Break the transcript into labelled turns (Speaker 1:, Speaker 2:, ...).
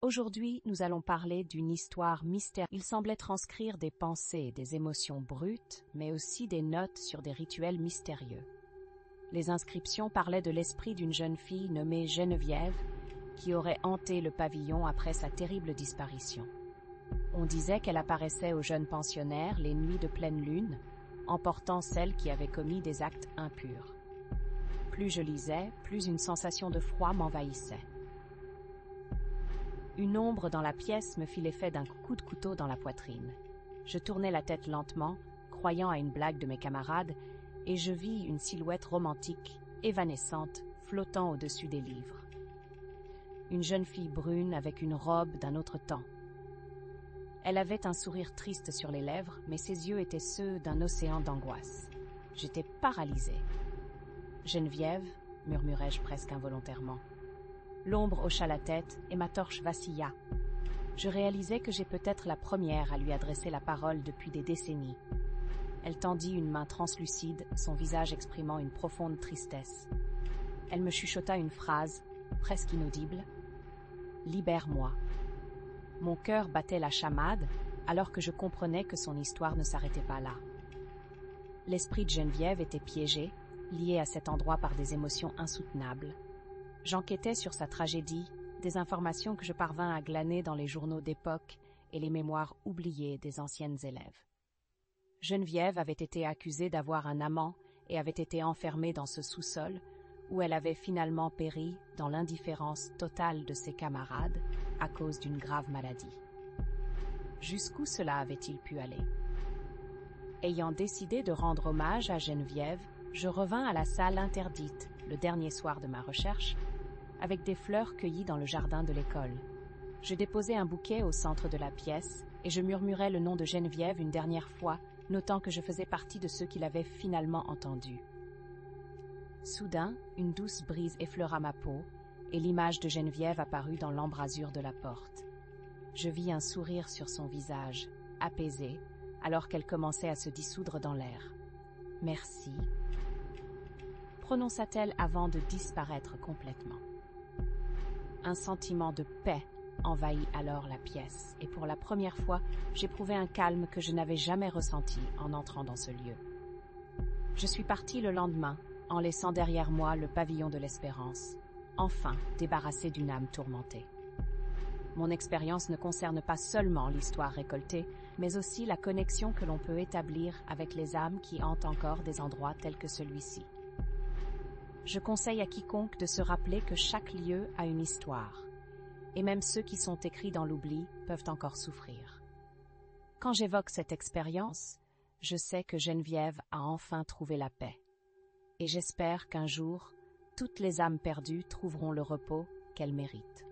Speaker 1: Aujourd'hui, nous allons parler d'une histoire mystérieuse. Il semblait transcrire des pensées, des émotions brutes, mais aussi des notes sur des rituels mystérieux. Les inscriptions parlaient de l'esprit d'une jeune fille nommée Geneviève qui aurait hanté le pavillon après sa terrible disparition. On disait qu'elle apparaissait aux jeunes pensionnaires les nuits de pleine lune, emportant celles qui avaient commis des actes impurs. Plus je lisais, plus une sensation de froid m'envahissait. Une ombre dans la pièce me fit l'effet d'un coup de couteau dans la poitrine. Je tournai la tête lentement, croyant à une blague de mes camarades, et je vis une silhouette romantique, évanescente, flottant au-dessus des livres. Une jeune fille brune avec une robe d'un autre temps. Elle avait un sourire triste sur les lèvres, mais ses yeux étaient ceux d'un océan d'angoisse. J'étais paralysée. « Geneviève » murmurai-je presque involontairement. L'ombre hocha la tête et ma torche vacilla. Je réalisais que j'ai peut-être la première à lui adresser la parole depuis des décennies. Elle tendit une main translucide, son visage exprimant une profonde tristesse. Elle me chuchota une phrase, presque inaudible. « Libère-moi ». Mon cœur battait la chamade, alors que je comprenais que son histoire ne s'arrêtait pas là. L'esprit de Geneviève était piégé, lié à cet endroit par des émotions insoutenables. J'enquêtais sur sa tragédie, des informations que je parvins à glaner dans les journaux d'époque et les mémoires oubliées des anciennes élèves. Geneviève avait été accusée d'avoir un amant et avait été enfermée dans ce sous-sol, où elle avait finalement péri dans l'indifférence totale de ses camarades à cause d'une grave maladie. Jusqu'où cela avait-il pu aller? Ayant décidé de rendre hommage à Geneviève, je revins à la salle interdite, le dernier soir de ma recherche, avec des fleurs cueillies dans le jardin de l'école. Je déposai un bouquet au centre de la pièce et je murmurai le nom de Geneviève une dernière fois, notant que je faisais partie de ceux qui l'avaient finalement entendu. Soudain, une douce brise effleura ma peau et l'image de Geneviève apparut dans l'embrasure de la porte. Je vis un sourire sur son visage, apaisé, alors qu'elle commençait à se dissoudre dans l'air. « Merci », prononça-t-elle avant de disparaître complètement. Un sentiment de paix envahit alors la pièce, et pour la première fois, j'éprouvais un calme que je n'avais jamais ressenti en entrant dans ce lieu. Je suis partie le lendemain, en laissant derrière moi le pavillon de l'espérance, enfin débarrassée d'une âme tourmentée. Mon expérience ne concerne pas seulement l'histoire récoltée, mais aussi la connexion que l'on peut établir avec les âmes qui hantent encore des endroits tels que celui-ci. Je conseille à quiconque de se rappeler que chaque lieu a une histoire, et même ceux qui sont écrits dans l'oubli peuvent encore souffrir. Quand j'évoque cette expérience, je sais que Geneviève a enfin trouvé la paix. Et j'espère qu'un jour, toutes les âmes perdues trouveront le repos qu'elles méritent.